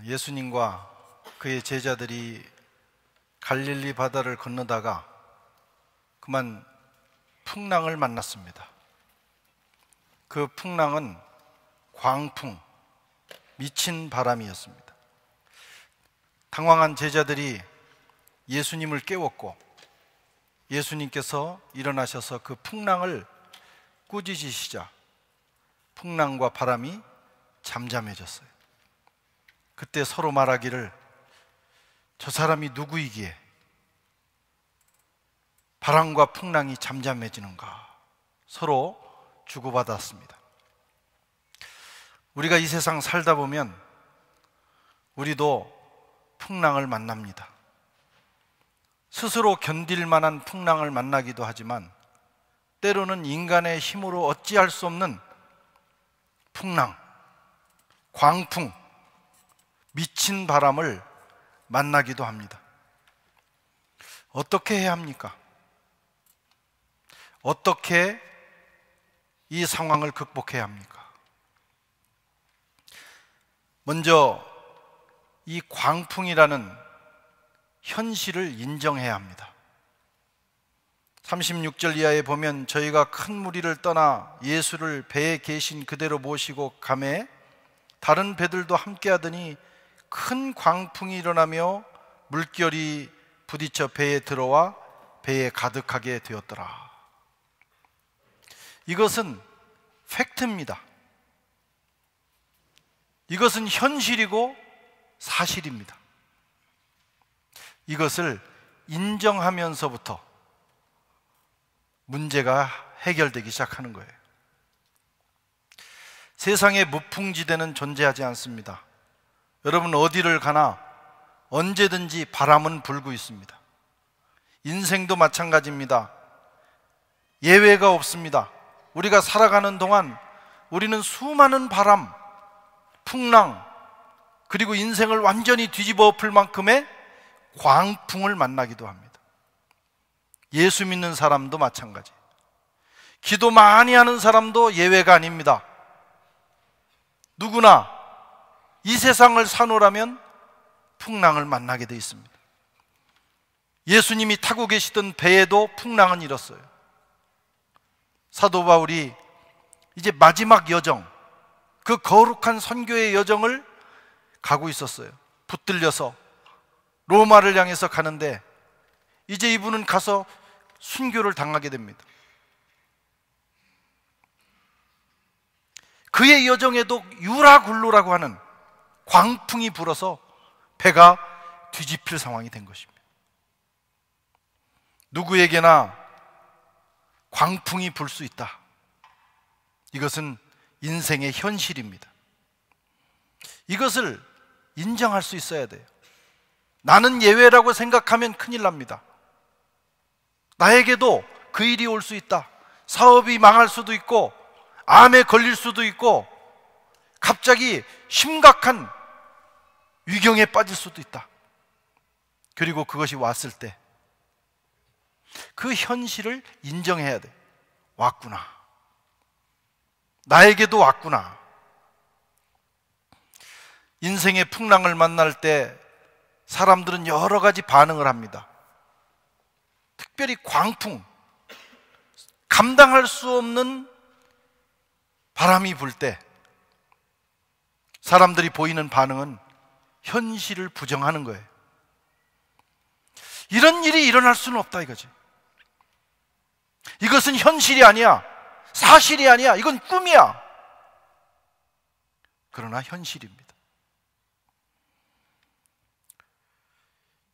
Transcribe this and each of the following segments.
예수님과 그의 제자들이 갈릴리 바다를 건너다가 그만 풍랑을 만났습니다. 그 풍랑은 광풍, 미친 바람이었습니다. 당황한 제자들이 예수님을 깨웠고 예수님께서 일어나셔서 그 풍랑을 꾸짖으시자 풍랑과 바람이 잠잠해졌어요. 그때 서로 말하기를 저 사람이 누구이기에 바람과 풍랑이 잠잠해지는가 서로 주고받았습니다. 우리가 이 세상 살다 보면 우리도 풍랑을 만납니다. 스스로 견딜 만한 풍랑을 만나기도 하지만 때로는 인간의 힘으로 어찌할 수 없는 풍랑, 광풍, 미친 바람을 만나기도 합니다. 어떻게 해야 합니까? 어떻게 이 상황을 극복해야 합니까? 먼저 이 광풍이라는 현실을 인정해야 합니다. 36절 이하에 보면 저희가 큰 무리를 떠나 예수를 배에 계신 그대로 모시고 가매 다른 배들도 함께 하더니 큰 광풍이 일어나며 물결이 부딪혀 배에 들어와 배에 가득하게 되었더라. 이것은 팩트입니다. 이것은 현실이고 사실입니다. 이것을 인정하면서부터 문제가 해결되기 시작하는 거예요. 세상에 무풍지대는 존재하지 않습니다. 여러분 어디를 가나 언제든지 바람은 불고 있습니다. 인생도 마찬가지입니다. 예외가 없습니다. 우리가 살아가는 동안 우리는 수많은 바람, 풍랑, 그리고 인생을 완전히 뒤집어 엎을 만큼의 광풍을 만나기도 합니다. 예수 믿는 사람도 마찬가지. 기도 많이 하는 사람도 예외가 아닙니다. 누구나 이 세상을 사노라면 풍랑을 만나게 돼 있습니다. 예수님이 타고 계시던 배에도 풍랑은 일었어요. 사도 바울이 이제 마지막 여정, 그 거룩한 선교의 여정을 가고 있었어요. 붙들려서 로마를 향해서 가는데 이제 이분은 가서 순교를 당하게 됩니다. 그의 여정에도 유라굴로라고 하는 광풍이 불어서 배가 뒤집힐 상황이 된 것입니다. 누구에게나 광풍이 불 수 있다. 이것은 인생의 현실입니다. 이것을 인정할 수 있어야 돼요. 나는 예외라고 생각하면 큰일 납니다. 나에게도 그 일이 올 수 있다. 사업이 망할 수도 있고 암에 걸릴 수도 있고 갑자기 심각한 위경에 빠질 수도 있다. 그리고 그것이 왔을 때 그 현실을 인정해야 돼. 왔구나. 나에게도 왔구나. 인생의 풍랑을 만날 때 사람들은 여러 가지 반응을 합니다. 특별히 광풍, 감당할 수 없는 바람이 불 때 사람들이 보이는 반응은 현실을 부정하는 거예요. 이런 일이 일어날 수는 없다 이거지. 이것은 현실이 아니야. 사실이 아니야. 이건 꿈이야. 그러나 현실입니다.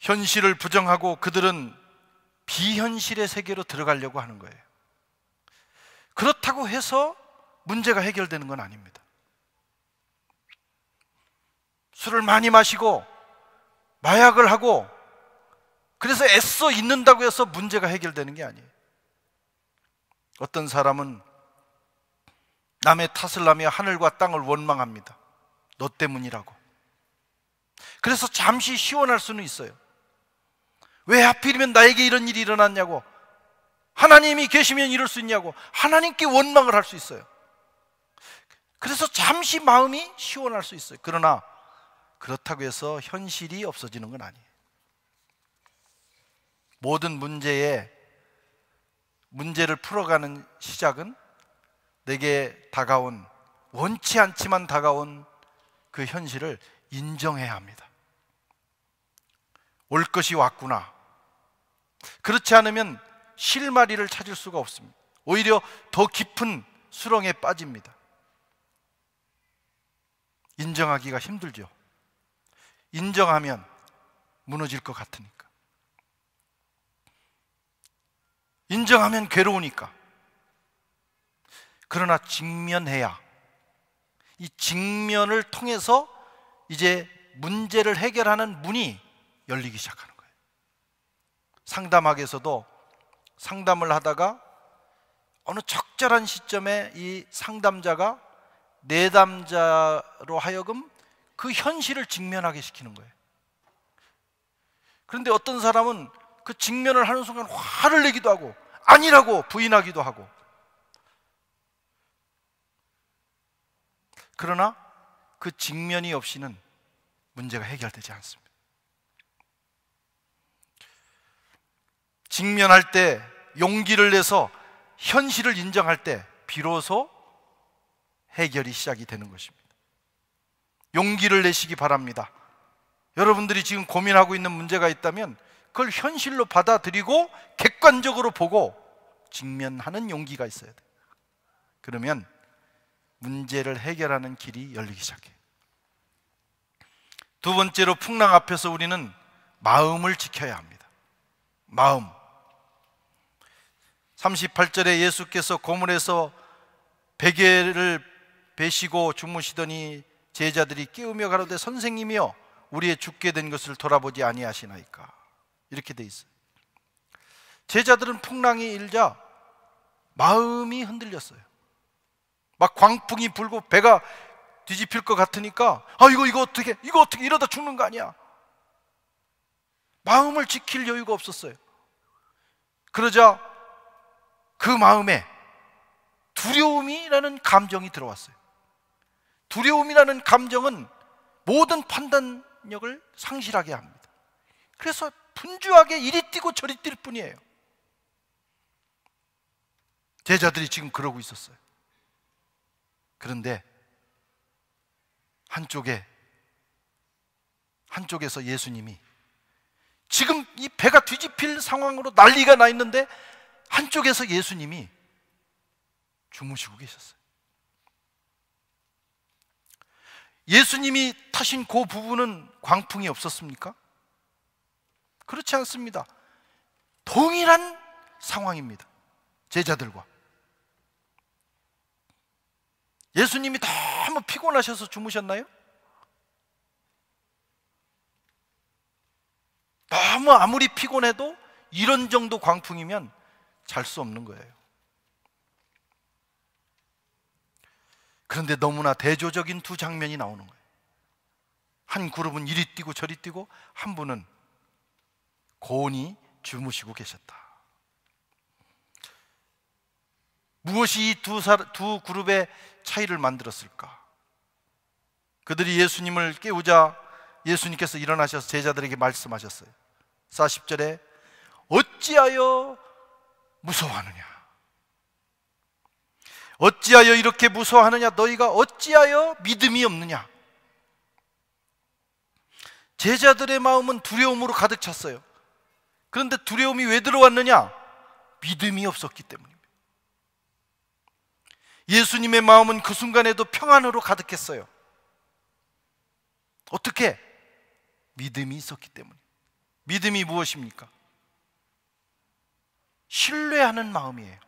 현실을 부정하고 그들은 비현실의 세계로 들어가려고 하는 거예요. 그렇다고 해서 문제가 해결되는 건 아닙니다. 술을 많이 마시고 마약을 하고 그래서 애써 있는다고 해서 문제가 해결되는 게 아니에요. 어떤 사람은 남의 탓을 하며 하늘과 땅을 원망합니다. 너 때문이라고. 그래서 잠시 시원할 수는 있어요. 왜 하필이면 나에게 이런 일이 일어났냐고. 하나님이 계시면 이럴 수 있냐고. 하나님께 원망을 할 수 있어요. 그래서 잠시 마음이 시원할 수 있어요. 그러나 그렇다고 해서 현실이 없어지는 건 아니에요. 모든 문제를 풀어가는 시작은 내게 다가온, 원치 않지만 다가온 그 현실을 인정해야 합니다. 올 것이 왔구나. 그렇지 않으면 실마리를 찾을 수가 없습니다. 오히려 더 깊은 수렁에 빠집니다. 인정하기가 힘들죠. 인정하면 무너질 것 같으니까. 인정하면 괴로우니까. 그러나 직면해야, 이 직면을 통해서 이제 문제를 해결하는 문이 열리기 시작하는 거예요. 상담학에서도 상담을 하다가 어느 적절한 시점에 이 상담자가 내담자로 하여금 그 현실을 직면하게 시키는 거예요. 그런데 어떤 사람은 그 직면을 하는 순간 화를 내기도 하고 아니라고 부인하기도 하고, 그러나 그 직면이 없이는 문제가 해결되지 않습니다. 직면할 때, 용기를 내서 현실을 인정할 때 비로소 해결이 시작이 되는 것입니다. 용기를 내시기 바랍니다. 여러분들이 지금 고민하고 있는 문제가 있다면 그걸 현실로 받아들이고 객관적으로 보고 직면하는 용기가 있어야 돼요. 그러면 문제를 해결하는 길이 열리기 시작해요. 두 번째로, 풍랑 앞에서 우리는 마음을 지켜야 합니다. 마음. 38절에 예수께서 고물에서 베개를 베시고 주무시더니 제자들이 깨우며 가로되 선생님이여 우리의 죽게 된 것을 돌아보지 아니하시나이까, 이렇게 돼 있어요. 제자들은 풍랑이 일자 마음이 흔들렸어요. 막 광풍이 불고 배가 뒤집힐 것 같으니까 이거 어떻게 이러다 죽는 거 아니야. 마음을 지킬 여유가 없었어요. 그러자 그 마음에 두려움이라는 감정이 들어왔어요. 두려움이라는 감정은 모든 판단력을 상실하게 합니다. 그래서 분주하게 이리 뛰고 저리 뛸 뿐이에요. 제자들이 지금 그러고 있었어요. 그런데 한쪽에서 예수님이, 지금 이 배가 뒤집힐 상황으로 난리가 나 있는데 한쪽에서 예수님이 주무시고 계셨어요. 예수님이 타신 그 부분은 광풍이 없었습니까? 그렇지 않습니다. 동일한 상황입니다. 제자들과. 예수님이 너무 피곤하셔서 주무셨나요? 너무 아무리 피곤해도 이런 정도 광풍이면 잘 수 없는 거예요. 그런데 너무나 대조적인 두 장면이 나오는 거예요. 한 그룹은 이리 뛰고 저리 뛰고, 한 분은 고온히 주무시고 계셨다. 무엇이 이 두 그룹의 차이를 만들었을까? 그들이 예수님을 깨우자 예수님께서 일어나셔서 제자들에게 말씀하셨어요. 40절에 어찌하여 무서워하느냐? 어찌하여 이렇게 무서워하느냐? 너희가 어찌하여 믿음이 없느냐? 제자들의 마음은 두려움으로 가득 찼어요. 그런데 두려움이 왜 들어왔느냐? 믿음이 없었기 때문입니다. 예수님의 마음은 그 순간에도 평안으로 가득했어요. 어떻게? 믿음이 있었기 때문에. 믿음이 무엇입니까? 신뢰하는 마음이에요.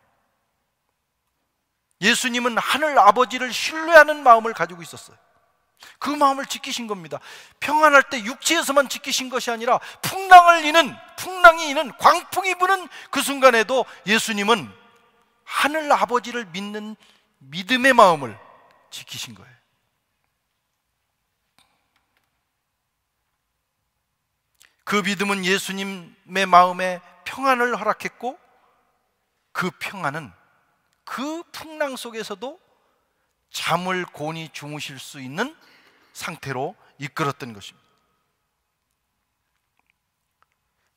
예수님은 하늘 아버지를 신뢰하는 마음을 가지고 있었어요. 그 마음을 지키신 겁니다. 평안할 때 육체에서만 지키신 것이 아니라 풍랑이 이는 광풍이 부는 그 순간에도 예수님은 하늘 아버지를 믿는 믿음의 마음을 지키신 거예요. 그 믿음은 예수님의 마음에 평안을 허락했고, 그 평안은 그 풍랑 속에서도 잠을 곤히 주무실 수 있는 상태로 이끌었던 것입니다.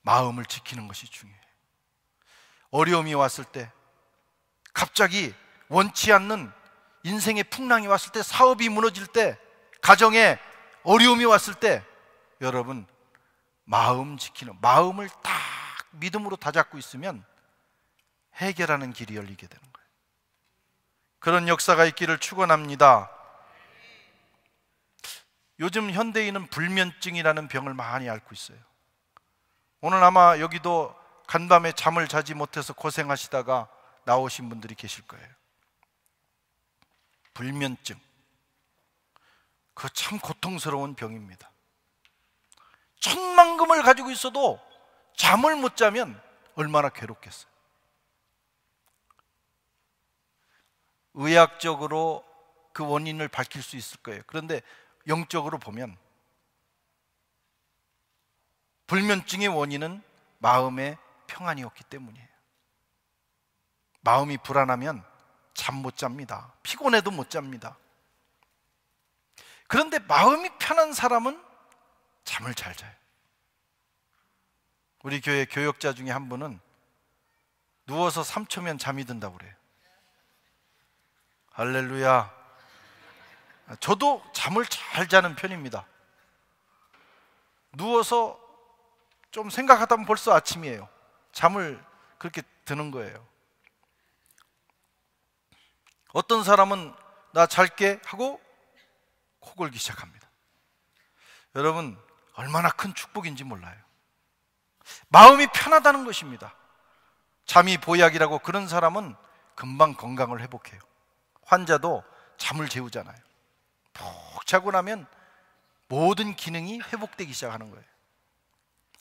마음을 지키는 것이 중요해요. 어려움이 왔을 때, 갑자기 원치 않는 인생의 풍랑이 왔을 때, 사업이 무너질 때, 가정에 어려움이 왔을 때, 여러분 마음 지키는, 마음을 딱 믿음으로 다잡고 있으면 해결하는 길이 열리게 되는 거예요. 그런 역사가 있기를 축원합니다. 요즘 현대인은 불면증이라는 병을 많이 앓고 있어요. 오늘 아마 여기도 간밤에 잠을 자지 못해서 고생하시다가 나오신 분들이 계실 거예요. 불면증, 그거 참 고통스러운 병입니다. 천만금을 가지고 있어도 잠을 못 자면 얼마나 괴롭겠어요. 의학적으로 그 원인을 밝힐 수 있을 거예요. 그런데 영적으로 보면 불면증의 원인은 마음의 평안이 없기 때문이에요. 마음이 불안하면 잠 못 잡니다. 피곤해도 못 잡니다. 그런데 마음이 편한 사람은 잠을 잘 자요. 우리 교회 교역자 중에 한 분은 누워서 3초면 잠이 든다고 그래요. 할렐루야. 저도 잠을 잘 자는 편입니다. 누워서 좀 생각하다 보면 벌써 아침이에요. 잠을 그렇게 드는 거예요. 어떤 사람은 나 잘게 하고 코 골기 시작합니다. 여러분, 얼마나 큰 축복인지 몰라요. 마음이 편하다는 것입니다. 잠이 보약이라고, 그런 사람은 금방 건강을 회복해요. 환자도 잠을 재우잖아요. 푹 자고 나면 모든 기능이 회복되기 시작하는 거예요.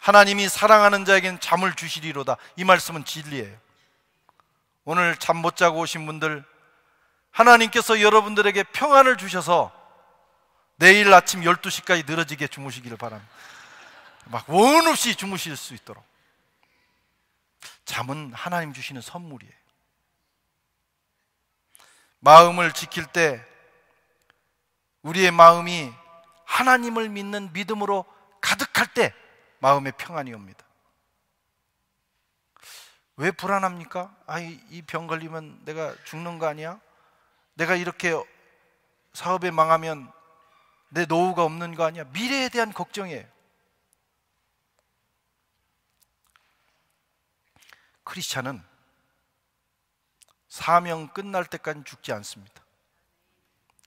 하나님이 사랑하는 자에게는 잠을 주시리로다. 이 말씀은 진리예요. 오늘 잠 못 자고 오신 분들, 하나님께서 여러분들에게 평안을 주셔서 내일 아침 12시까지 늘어지게 주무시기를 바랍니다. 막 원 없이 주무실 수 있도록. 잠은 하나님 주시는 선물이에요. 마음을 지킬 때 우리의 마음이 하나님을 믿는 믿음으로 가득할 때 마음의 평안이 옵니다. 왜 불안합니까? 이 병 걸리면 내가 죽는 거 아니야? 내가 이렇게 사업에 망하면 내 노후가 없는 거 아니야? 미래에 대한 걱정이에요. 크리스찬은 사명 끝날 때까지 죽지 않습니다.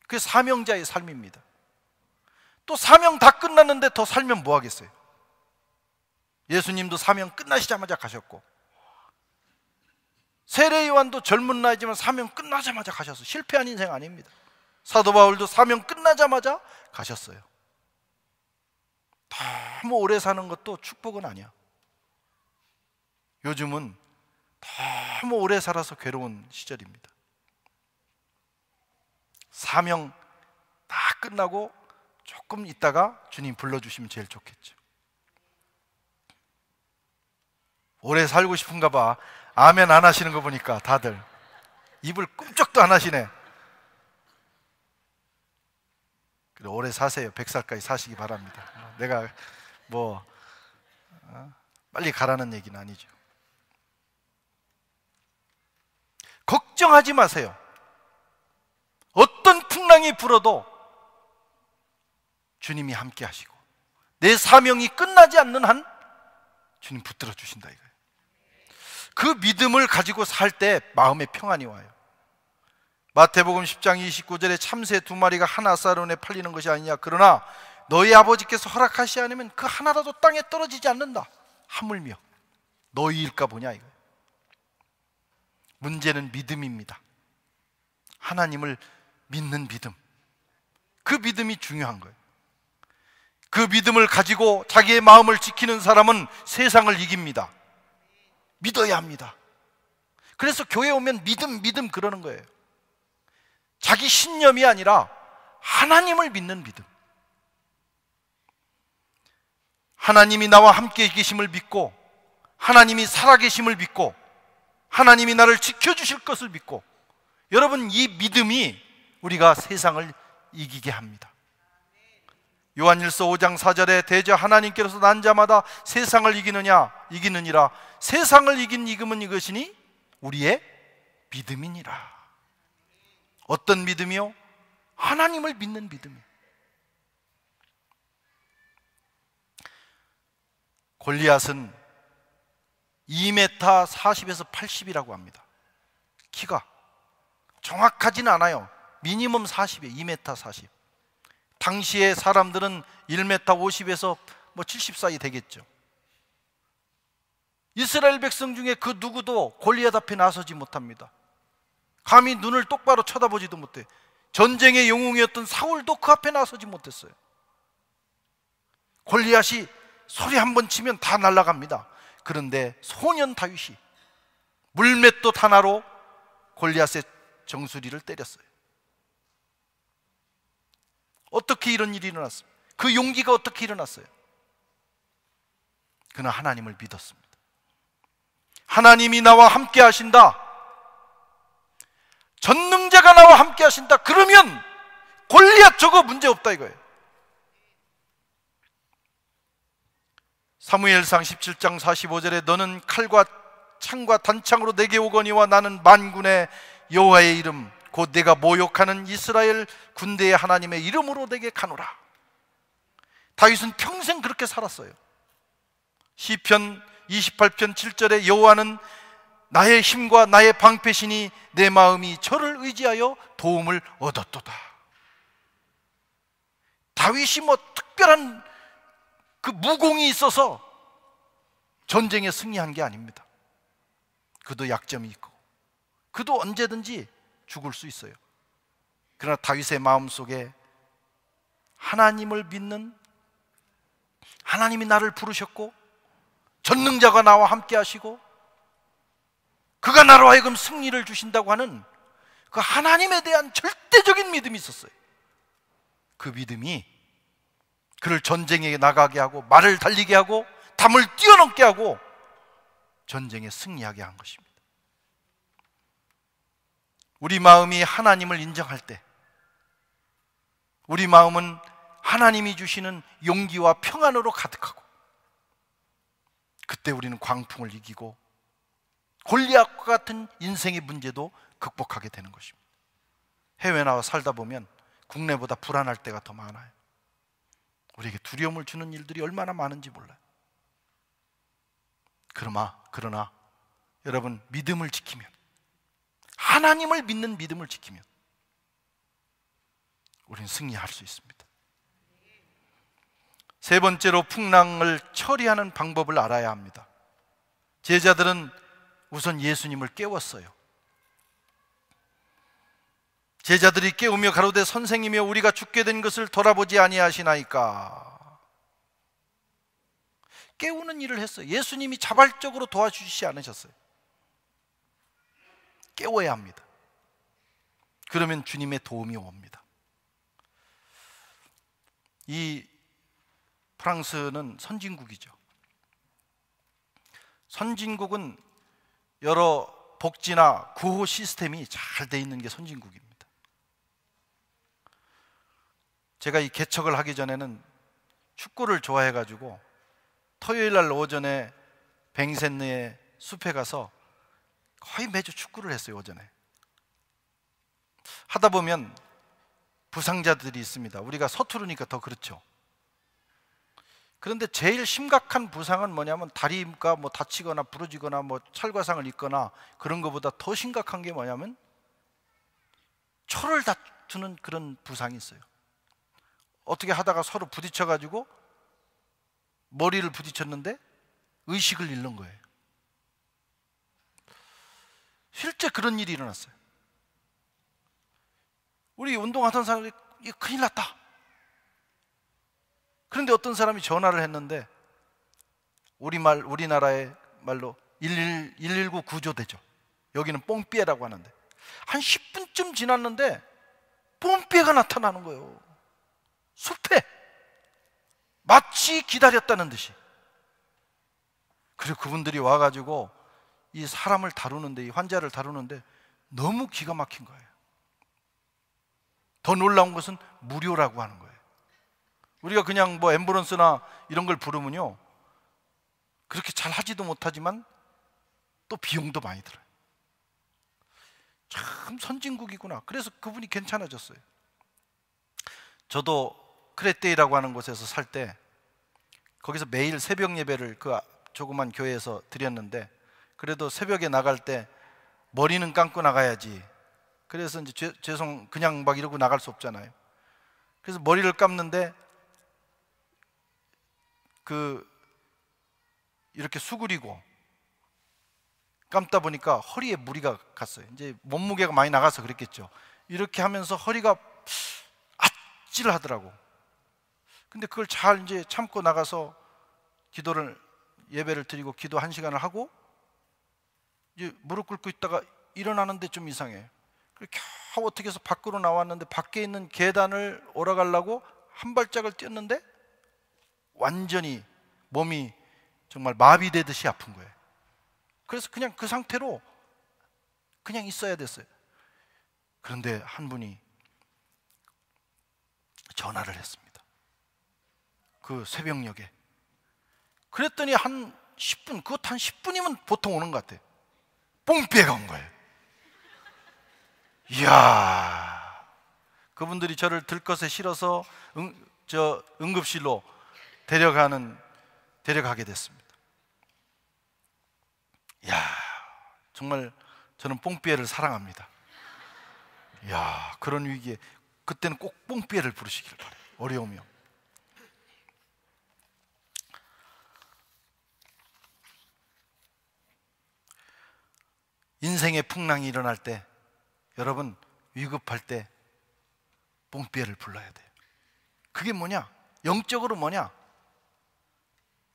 그게 사명자의 삶입니다. 또 사명 다 끝났는데 더 살면 뭐 하겠어요? 예수님도 사명 끝나시자마자 가셨고, 세례 요한도 젊은 나이지만 사명 끝나자마자 가셨어요. 실패한 인생 아닙니다. 사도 바울도 사명 끝나자마자 가셨어요. 너무 오래 사는 것도 축복은 아니야. 요즘은 너무 오래 살아서 괴로운 시절입니다. 사명 다 끝나고 조금 있다가 주님 불러주시면 제일 좋겠죠. 오래 살고 싶은가 봐. 아멘 안 하시는 거 보니까 다들 입을 꿈쩍도 안 하시네. 그래, 오래 사세요. 100살까지 사시기 바랍니다. 내가 빨리 가라는 얘기는 아니죠. 걱정하지 마세요. 어떤 풍랑이 불어도 주님이 함께 하시고 내 사명이 끝나지 않는 한 주님 붙들어 주신다 이거예요. 그 믿음을 가지고 살 때 마음의 평안이 와요. 마태복음 10장 29절에 참새 2마리가 한 아사론에 팔리는 것이 아니냐. 그러나 너희 아버지께서 허락하시지 않으면 그 하나라도 땅에 떨어지지 않는다. 하물며 너희일까 보냐 이거예요. 문제는 믿음입니다. 하나님을 믿는 믿음. 그 믿음이 중요한 거예요. 그 믿음을 가지고 자기의 마음을 지키는 사람은 세상을 이깁니다. 믿어야 합니다. 그래서 교회 오면 믿음 그러는 거예요. 자기 신념이 아니라 하나님을 믿는 믿음. 하나님이 나와 함께 계심을 믿고, 하나님이 살아계심을 믿고, 하나님이 나를 지켜주실 것을 믿고, 여러분 이 믿음이 우리가 세상을 이기게 합니다. 요한일서 5장 4절에 대저 하나님께로서 난 자마다 세상을 이기느니라. 세상을 이긴 이금은 이것이니 우리의 믿음이니라. 어떤 믿음이요? 하나님을 믿는 믿음이에요. 골리앗은 2m 40에서 80이라고 합니다. 키가 정확하지는 않아요. 미니멈 40이에요. 2m 40. 당시에 사람들은 1m 50에서 70 사이 되겠죠. 이스라엘 백성 중에 그 누구도 골리앗 앞에 나서지 못합니다. 감히 눈을 똑바로 쳐다보지도 못해. 전쟁의 영웅이었던 사울도 그 앞에 나서지 못했어요. 골리앗이 소리 한번 치면 다 날아갑니다. 그런데 소년 다윗이 물맷돌 하나로 골리앗의 정수리를 때렸어요. 어떻게 이런 일이 일어났습니까? 그 용기가 어떻게 일어났어요? 그는 하나님을 믿었습니다. 하나님이 나와 함께 하신다, 전능자가 나와 함께 하신다, 그러면 골리앗 저거 문제없다 이거예요. 사무엘상 17장 45절에 너는 칼과 창과 단창으로 내게 오거니와 나는 만군의 여호와의 이름 곧 내가 모욕하는 이스라엘 군대의 하나님의 이름으로 내게 가노라. 다윗은 평생 그렇게 살았어요. 시편 28편 7절에 여호와는 나의 힘과 나의 방패시니 내 마음이 저를 의지하여 도움을 얻었도다. 다윗이 특별한 그 무공이 있어서 전쟁에 승리한 게 아닙니다. 그도 약점이 있고 그도 언제든지 죽을 수 있어요. 그러나 다윗의 마음속에 하나님을 믿는, 하나님이 나를 부르셨고 전능자가 나와 함께 하시고 그가 나로 하여금 승리를 주신다고 하는 그 하나님에 대한 절대적인 믿음이 있었어요. 그 믿음이 그를 전쟁에 나가게 하고 말을 달리게 하고 담을 뛰어넘게 하고 전쟁에 승리하게 한 것입니다. 우리 마음이 하나님을 인정할 때, 우리 마음은 하나님이 주시는 용기와 평안으로 가득하고, 그때 우리는 광풍을 이기고 골리앗과 같은 인생의 문제도 극복하게 되는 것입니다. 해외 나와 살다 보면 국내보다 불안할 때가 더 많아요. 우리에게 두려움을 주는 일들이 얼마나 많은지 몰라요. 그러나 여러분, 믿음을 지키면, 하나님을 믿는 믿음을 지키면 우리는 승리할 수 있습니다. 세 번째로 풍랑을 처리하는 방법을 알아야 합니다. 제자들은 우선 예수님을 깨웠어요. 제자들이 깨우며 가로되 선생님이여 우리가 죽게 된 것을 돌아보지 아니하시나이까. 깨우는 일을 했어요. 예수님이 자발적으로 도와주시지 않으셨어요. 깨워야 합니다. 그러면 주님의 도움이 옵니다. 이 프랑스는 선진국이죠. 선진국은 여러 복지나 구호 시스템이 잘 돼 있는 게 선진국입니다. 제가 이 개척을 하기 전에는 축구를 좋아해가지고 토요일 날 오전에 뱅센느의 숲에 가서 거의 매주 축구를 했어요. 오전에 하다 보면 부상자들이 있습니다. 우리가 서투르니까 더 그렇죠. 그런데 제일 심각한 부상은 뭐냐면 다리가 다치거나 부러지거나 찰과상을 입거나 그런 것보다 더 심각한 게 뭐냐면 초를 다투는 그런 부상이 있어요. 어떻게 하다가 서로 부딪혀가지고 머리를 부딪혔는데 의식을 잃는 거예요. 실제 그런 일이 일어났어요. 우리 운동하던 사람이 이거 큰일 났다. 그런데 어떤 사람이 전화를 했는데 우리나라의 말로 119 구조대죠. 여기는 뽕삐에라고 하는데 한 10분쯤 지났는데 뽕삐에가 나타나는 거예요. 숲에 마치 기다렸다는 듯이. 그리고 그분들이 와가지고 이 사람을 다루는데, 이 환자를 다루는데 너무 기가 막힌 거예요. 더 놀라운 것은 무료라고 하는 거예요. 우리가 그냥 뭐 앰뷸런스나 이런 걸 부르면요, 그렇게 잘 하지도 못하지만 또 비용도 많이 들어요. 참 선진국이구나. 그래서 그분이 괜찮아졌어요. 저도 크레테이라고 하는 곳에서 살 때 거기서 매일 새벽 예배를 그 조그만 교회에서 드렸는데, 그래도 새벽에 나갈 때 머리는 감고 나가야지. 그래서 이제 죄송 그냥 막 이러고 나갈 수 없잖아요. 그래서 머리를 감는데 이렇게 수그리고 감다 보니까 허리에 무리가 갔어요. 이제 몸무게가 많이 나가서 그랬겠죠. 이렇게 하면서 허리가 아찔하더라고. 근데 그걸 잘 이제 참고 나가서 예배를 드리고 기도 1시간을 하고 이제 무릎 꿇고 있다가 일어나는데 좀 이상해. 겨우 어떻게 해서 밖으로 나왔는데 밖에 있는 계단을 올라가려고 한 발짝을 뛰었는데 완전히 몸이 정말 마비되듯이 아픈 거예요. 그래서 그냥 그 상태로 그냥 있어야 됐어요. 그런데 한 분이 전화를 했습니다. 그 새벽녘에. 그랬더니 한 10분, 그것 한 10분이면 보통 오는 것 같아요. 뽕삐에가 온 거예요. 이야, 그분들이 저를 들것에 실어서 응급실로 데려가게 됐습니다. 이야, 정말 저는 뽕삐에를 사랑합니다. 이야, 그런 위기에 그때는 꼭 뽕삐에를 부르시길 바라요. 어려우면. 인생의 풍랑이 일어날 때, 여러분 위급할 때 뽕삐에를 불러야 돼요. 그게 뭐냐? 영적으로 뭐냐?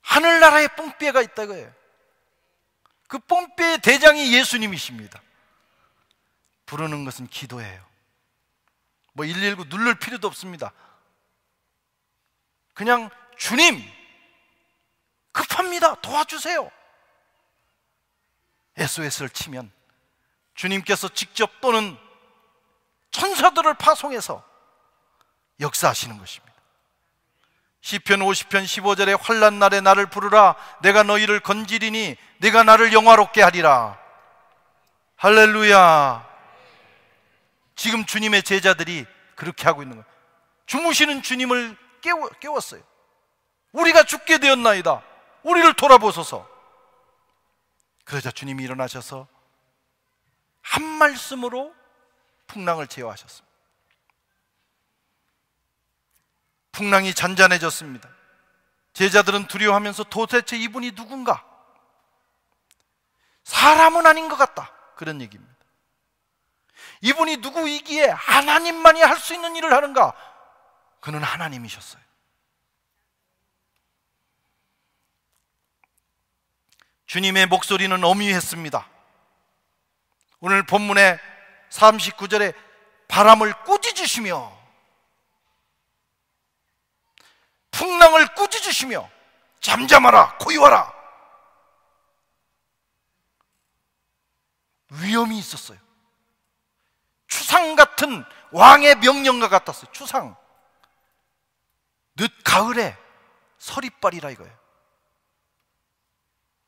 하늘나라에 뽕삐에가 있다 이거예요. 그 뽕삐의 대장이 예수님이십니다. 부르는 것은 기도예요. 뭐 119 누를 필요도 없습니다. 그냥 주님 급합니다, 도와주세요. SOS를 치면 주님께서 직접 또는 천사들을 파송해서 역사하시는 것입니다. 시편 50편 15절에 환난 날에 나를 부르라, 내가 너희를 건지리니 내가 나를 영화롭게 하리라. 할렐루야. 지금 주님의 제자들이 그렇게 하고 있는 거예요. 주무시는 주님을 깨웠어요. 우리가 죽게 되었나이다, 우리를 돌아보소서. 그러자 주님이 일어나셔서 한 말씀으로 풍랑을 제어하셨습니다. 풍랑이 잔잔해졌습니다. 제자들은 두려워하면서 도대체 이분이 누군가? 사람은 아닌 것 같다, 그런 얘기입니다. 이분이 누구이기에 하나님만이 할 수 있는 일을 하는가? 그는 하나님이셨어요. 주님의 목소리는 엄유했습니다. 오늘 본문의 39절에 바람을 꾸짖으시며 풍랑을 꾸짖으시며 잠잠하라, 고요하라. 위험이 있었어요. 추상 같은 왕의 명령과 같았어요. 추상. 늦 가을에 서리빨이라 이거예요.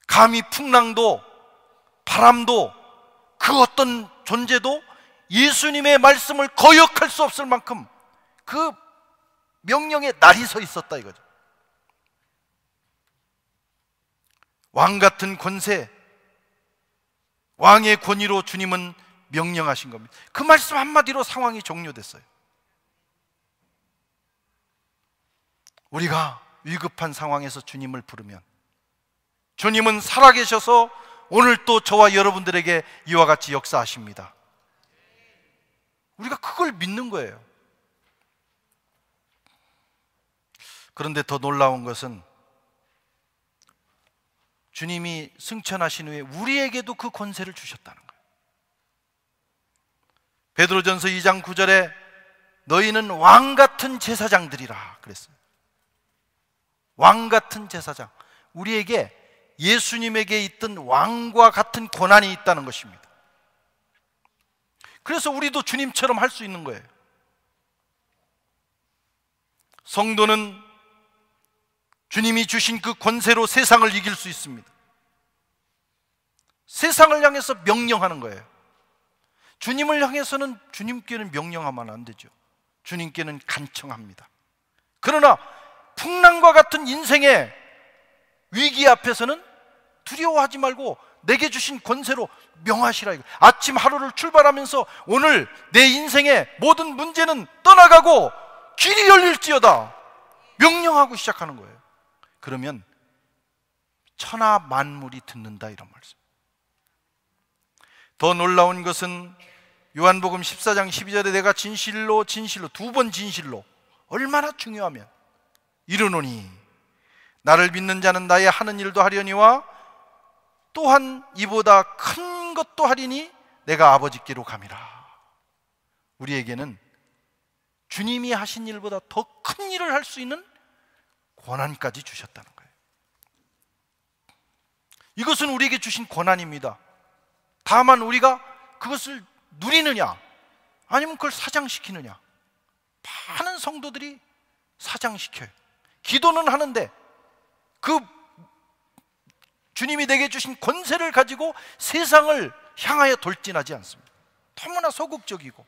감히 풍랑도 바람도 그 어떤 존재도 예수님의 말씀을 거역할 수 없을 만큼 그 명령에 날이 서 있었다 이거죠. 왕 같은 권세, 왕의 권위로 주님은 명령하신 겁니다. 그 말씀 한마디로 상황이 종료됐어요. 우리가 위급한 상황에서 주님을 부르면 주님은 살아계셔서 오늘 또 저와 여러분들에게 이와 같이 역사하십니다. 우리가 그걸 믿는 거예요. 그런데 더 놀라운 것은 주님이 승천하신 후에 우리에게도 그 권세를 주셨다는 거예요. 베드로전서 2장 9절에 너희는 왕 같은 제사장들이라 그랬어요. 왕 같은 제사장. 우리에게 예수님에게 있던 왕과 같은 권한이 있다는 것입니다. 그래서 우리도 주님처럼 할 수 있는 거예요. 성도는 주님이 주신 그 권세로 세상을 이길 수 있습니다. 세상을 향해서 명령하는 거예요. 주님을 향해서는 주님께는 명령하면 안 되죠. 주님께는 간청합니다. 그러나 풍랑과 같은 인생의 위기 앞에서는 두려워하지 말고 내게 주신 권세로 명하시라. 아침 하루를 출발하면서 오늘 내 인생의 모든 문제는 떠나가고 길이 열릴지어다 명령하고 시작하는 거예요. 그러면 천하 만물이 듣는다, 이런 말씀. 더 놀라운 것은 요한복음 14장 12절에 내가 진실로 진실로, 두 번 진실로, 얼마나 중요하면 이르노니 나를 믿는 자는 나의 하는 일도 하려니와 또한 이보다 큰 것도 하리니 내가 아버지께로 감이라. 우리에게는 주님이 하신 일보다 더 큰 일을 할 수 있는 권한까지 주셨다는 거예요. 이것은 우리에게 주신 권한입니다. 다만 우리가 그것을 누리느냐 아니면 그걸 사장시키느냐. 많은 성도들이 사장시켜요. 기도는 하는데 그 주님이 내게 주신 권세를 가지고 세상을 향하여 돌진하지 않습니다. 너무나 소극적이고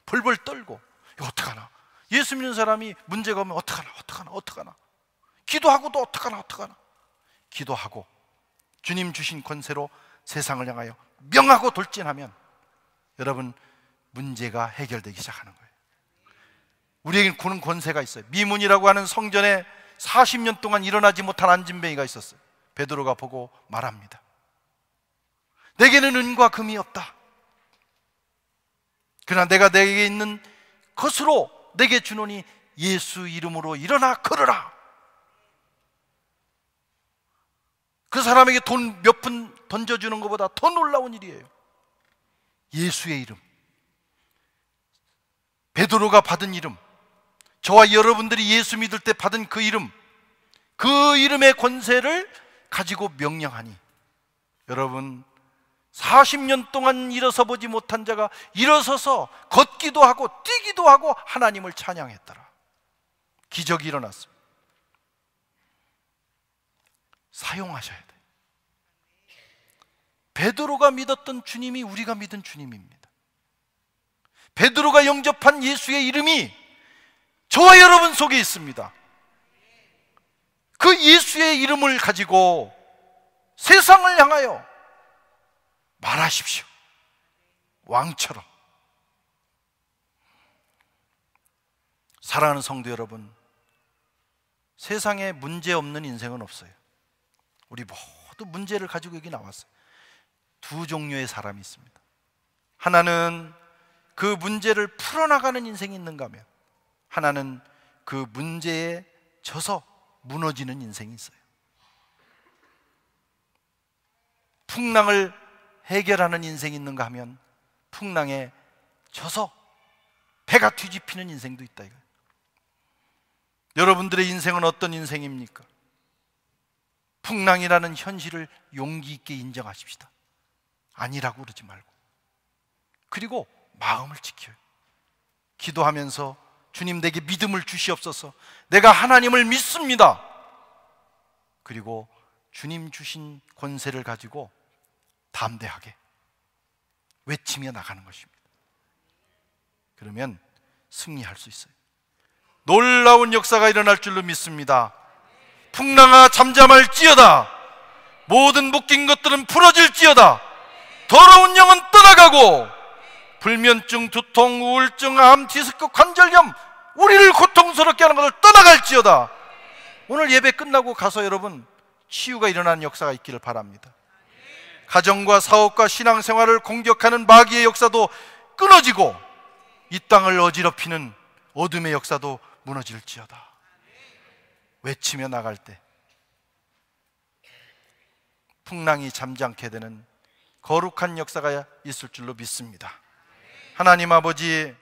벌벌 떨고, 이거 어떡하나, 예수 믿는 사람이 문제가 오면 어떡하나, 기도하고도 어떡하나. 기도하고 주님 주신 권세로 세상을 향하여 명하고 돌진하면 여러분 문제가 해결되기 시작하는 거예요. 우리에게는 그런 권세가 있어요. 미문이라고 하는 성전에 40년 동안 일어나지 못한 안진뱅이가 있었어요. 베드로가 보고 말합니다. 내게는 은과 금이 없다. 그러나 내가 내게 있는 것으로 내게 주노니 예수 이름으로 일어나 걸으라. 그 사람에게 돈 몇 푼 던져주는 것보다 더 놀라운 일이에요. 예수의 이름, 베드로가 받은 이름, 저와 여러분들이 예수 믿을 때 받은 그 이름, 그 이름의 권세를 가지고 명령하니 여러분 40년 동안 일어서 보지 못한 자가 일어서서 걷기도 하고 뛰기도 하고 하나님을 찬양했더라. 기적이 일어났습니다. 사용하셔야 돼요. 베드로가 믿었던 주님이 우리가 믿은 주님입니다. 베드로가 영접한 예수의 이름이 저와 여러분 속에 있습니다. 그 예수의 이름을 가지고 세상을 향하여 말하십시오. 왕처럼. 사랑하는 성도 여러분, 세상에 문제 없는 인생은 없어요. 우리 모두 문제를 가지고 여기 나왔어요. 두 종류의 사람이 있습니다. 하나는 그 문제를 풀어나가는 인생이 있는가 하면, 하나는 그 문제에 져서 무너지는 인생이 있어요. 풍랑을 해결하는 인생이 있는가 하면 풍랑에 져서 배가 뒤집히는 인생도 있다 이거예요. 여러분들의 인생은 어떤 인생입니까? 풍랑이라는 현실을 용기 있게 인정하십시다. 아니라고 그러지 말고. 그리고 마음을 지켜요. 기도하면서 주님 내게 믿음을 주시옵소서. 내가 하나님을 믿습니다. 그리고 주님 주신 권세를 가지고 담대하게 외치며 나가는 것입니다. 그러면 승리할 수 있어요. 놀라운 역사가 일어날 줄로 믿습니다. 풍랑아 잠잠할지어다. 모든 묶인 것들은 풀어질지어다. 더러운 영은 떠나가고 불면증, 두통, 우울증, 암, 디스크, 관절염, 우리를 고통스럽게 하는 것을 떠나갈지어다. 오늘 예배 끝나고 가서 여러분 치유가 일어나는 역사가 있기를 바랍니다. 가정과 사업과 신앙생활을 공격하는 마귀의 역사도 끊어지고 이 땅을 어지럽히는 어둠의 역사도 무너질지어다. 외치며 나갈 때 풍랑이 잠잠게 되는 거룩한 역사가 있을 줄로 믿습니다. 하나님 아버지,